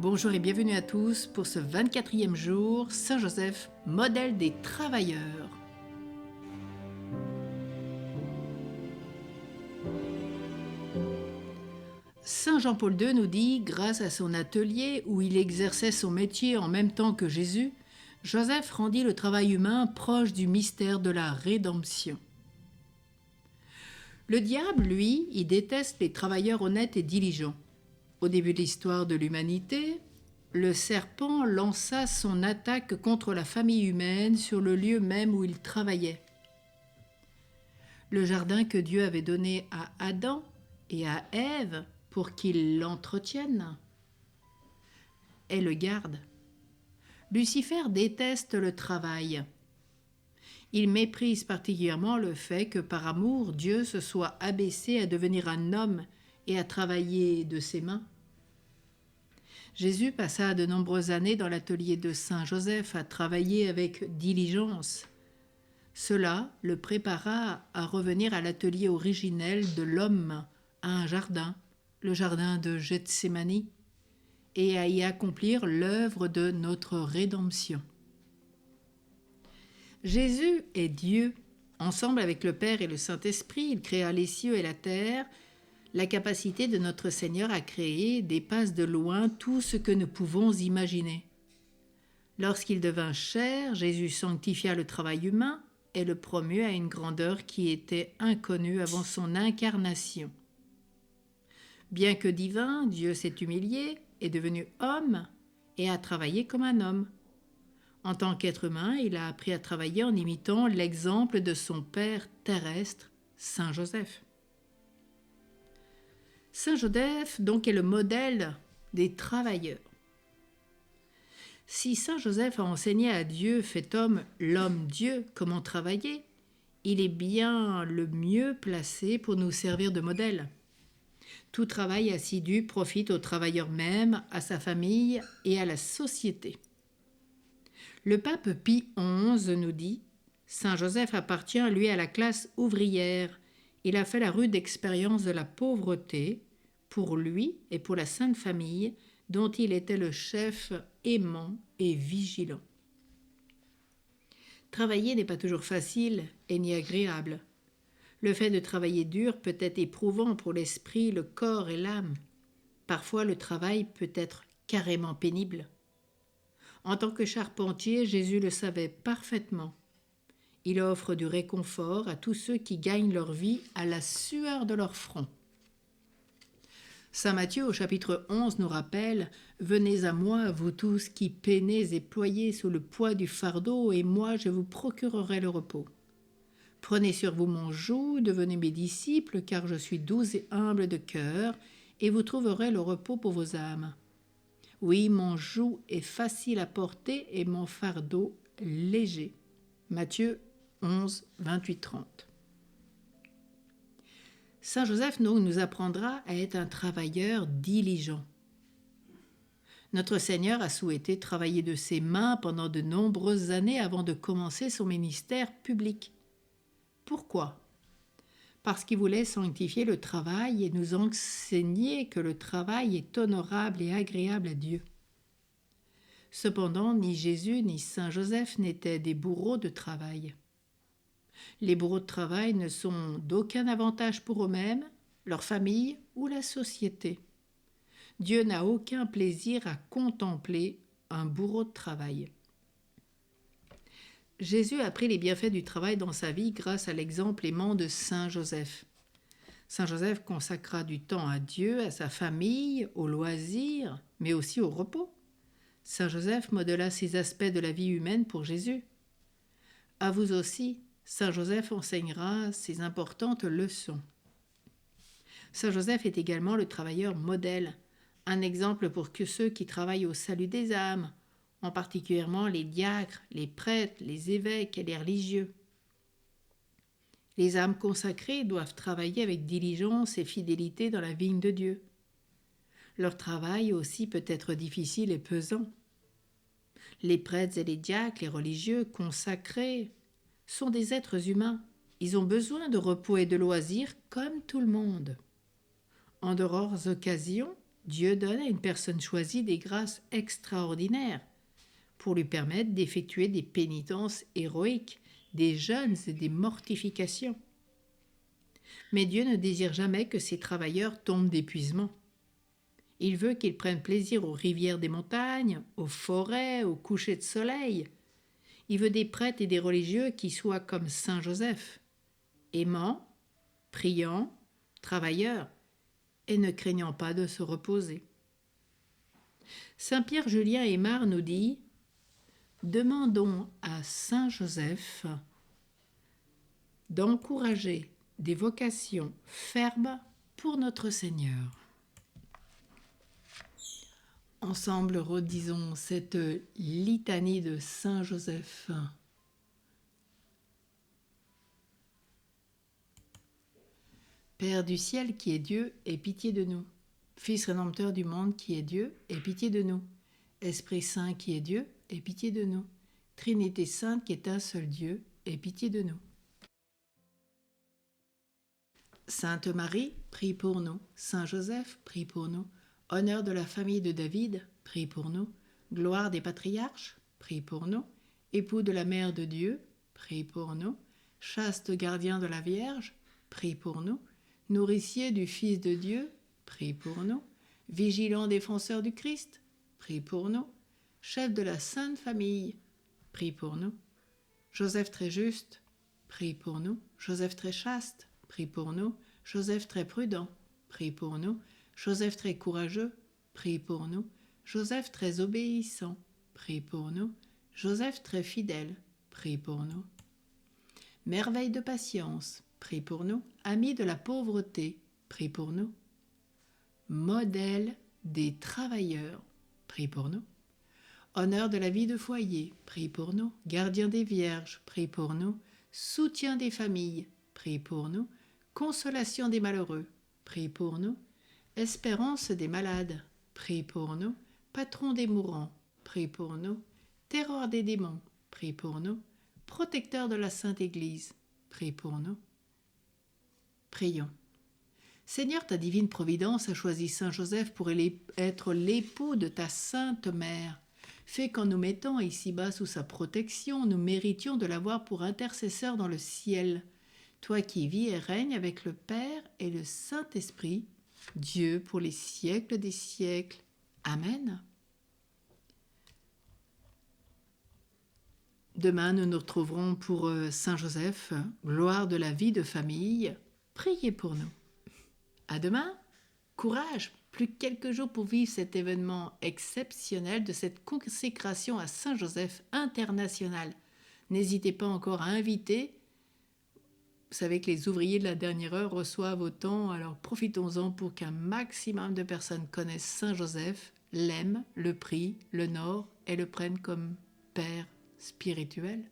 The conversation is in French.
Bonjour et bienvenue à tous pour ce 24e jour, Saint Joseph, modèle des travailleurs. Saint Jean-Paul II nous dit, grâce à son atelier où il exerçait son métier en même temps que Jésus, Joseph rendit le travail humain proche du mystère de la rédemption. Le diable, lui, il déteste les travailleurs honnêtes et diligents. Au début de l'histoire de l'humanité, le serpent lança son attaque contre la famille humaine sur le lieu même où il travaillait. Le jardin que Dieu avait donné à Adam et à Ève pour qu'ils l'entretiennent et le gardent. Lucifer déteste le travail. Il méprise particulièrement le fait que par amour, Dieu se soit abaissé à devenir un homme et à travailler de ses mains. Jésus passa de nombreuses années dans l'atelier de Saint Joseph à travailler avec diligence. Cela le prépara à revenir à l'atelier originel de l'homme, à un jardin, le jardin de Gethsémani, et à y accomplir l'œuvre de notre rédemption. Jésus est Dieu. Ensemble avec le Père et le Saint-Esprit, il créa les cieux et la terre. La capacité de notre Seigneur à créer dépasse de loin tout ce que nous pouvons imaginer. Lorsqu'il devint chair, Jésus sanctifia le travail humain et le promut à une grandeur qui était inconnue avant son incarnation. Bien que divin, Dieu s'est humilié, est devenu homme et a travaillé comme un homme. En tant qu'être humain, il a appris à travailler en imitant l'exemple de son père terrestre, Saint Joseph. Saint Joseph, donc, est le modèle des travailleurs. Si Saint Joseph a enseigné à Dieu, fait homme, l'homme-dieu, comment travailler, il est bien le mieux placé pour nous servir de modèle. Tout travail assidu profite au travailleur même, à sa famille et à la société. Le pape Pie XI nous dit « Saint Joseph appartient, lui, à la classe ouvrière. Il a fait la rude expérience de la pauvreté pour lui et pour la Sainte Famille, dont il était le chef aimant et vigilant. » Travailler n'est pas toujours facile et ni agréable. Le fait de travailler dur peut être éprouvant pour l'esprit, le corps et l'âme. Parfois, le travail peut être carrément pénible. En tant que charpentier, Jésus le savait parfaitement. Il offre du réconfort à tous ceux qui gagnent leur vie à la sueur de leur front. Saint Matthieu au chapitre 11 nous rappelle « Venez à moi, vous tous qui peinez et ployez sous le poids du fardeau, et moi je vous procurerai le repos. Prenez sur vous mon joug, devenez mes disciples, car je suis doux et humble de cœur, et vous trouverez le repos pour vos âmes. Oui, mon joug est facile à porter et mon fardeau léger. » Matthieu 11, 28-30. Saint Joseph nous apprendra à être un travailleur diligent. Notre Seigneur a souhaité travailler de ses mains pendant de nombreuses années avant de commencer son ministère public. Pourquoi ? Parce qu'il voulait sanctifier le travail et nous enseigner que le travail est honorable et agréable à Dieu. Cependant, ni Jésus ni Saint Joseph n'étaient des bourreaux de travail. Les bourreaux de travail ne sont d'aucun avantage pour eux-mêmes, leur famille ou la société. Dieu n'a aucun plaisir à contempler un bourreau de travail. Jésus a pris les bienfaits du travail dans sa vie grâce à l'exemple aimant de Saint Joseph. Saint Joseph consacra du temps à Dieu, à sa famille, aux loisirs, mais aussi au repos. Saint Joseph modela ces aspects de la vie humaine pour Jésus. À vous aussi, Saint Joseph enseignera ces importantes leçons. Saint Joseph est également le travailleur modèle, un exemple pour que ceux qui travaillent au salut des âmes, en particulièrement les diacres, les prêtres, les évêques et les religieux. Les âmes consacrées doivent travailler avec diligence et fidélité dans la vigne de Dieu. Leur travail aussi peut être difficile et pesant. Les prêtres et les diacres, les religieux consacrés, sont des êtres humains. Ils ont besoin de repos et de loisirs comme tout le monde. En de rares occasions, Dieu donne à une personne choisie des grâces extraordinaires pour lui permettre d'effectuer des pénitences héroïques, des jeûnes et des mortifications. Mais Dieu ne désire jamais que ses travailleurs tombent d'épuisement. Il veut qu'ils prennent plaisir aux rivières des montagnes, aux forêts, aux couchers de soleil. Il veut des prêtres et des religieux qui soient comme Saint Joseph, aimants, priants, travailleurs, et ne craignant pas de se reposer. Saint Pierre Julien Aymar nous dit « Demandons à Saint Joseph d'encourager des vocations fermes pour notre Seigneur. » Ensemble, redisons cette litanie de Saint Joseph. Père du ciel qui est Dieu, aie pitié de nous. Fils rédempteur du monde qui est Dieu, aie pitié de nous. Esprit Saint qui est Dieu, aie pitié de nous. Trinité Sainte qui est un seul Dieu, aie pitié de nous. Sainte Marie, prie pour nous. Saint Joseph, prie pour nous. Honneur de la famille de David, prie pour nous. Gloire des patriarches, prie pour nous. Époux de la Mère de Dieu, prie pour nous. Chaste gardien de la Vierge, prie pour nous. Nourricier du Fils de Dieu, prie pour nous. Vigilant défenseur du Christ, prie pour nous. Chef de la Sainte Famille, prie pour nous. Joseph très juste, prie pour nous. Joseph très chaste, prie pour nous. Joseph très prudent, prie pour nous. Joseph très courageux, prie pour nous. Joseph très obéissant, prie pour nous. Joseph très fidèle, prie pour nous. Merveille de patience, prie pour nous. Ami de la pauvreté, prie pour nous. Modèle des travailleurs, prie pour nous. Honneur de la vie de foyer, prie pour nous. Gardien des vierges, prie pour nous. Soutien des familles, prie pour nous. Consolation des malheureux, prie pour nous. Espérance des malades, prie pour nous. Patron des mourants, prie pour nous. Terreur des démons, prie pour nous. Protecteur de la Sainte Église, prie pour nous. Prions. Seigneur, ta divine providence a choisi Saint Joseph pour être l'époux de ta Sainte Mère. Fais qu'en nous mettant ici-bas sous sa protection, nous méritions de l'avoir pour intercesseur dans le ciel. Toi qui vis et règnes avec le Père et le Saint-Esprit, Dieu pour les siècles des siècles. Amen. Demain, nous nous retrouverons pour Saint Joseph, gloire de la vie de famille. Priez pour nous. À demain. Courage, plus que quelques jours pour vivre cet événement exceptionnel de cette consécration à Saint Joseph international. N'hésitez pas encore à inviter. Vous savez que les ouvriers de la dernière heure reçoivent autant, alors profitons-en pour qu'un maximum de personnes connaissent Saint Joseph, l'aiment, le prient, l'honorent et le prennent comme Père spirituel.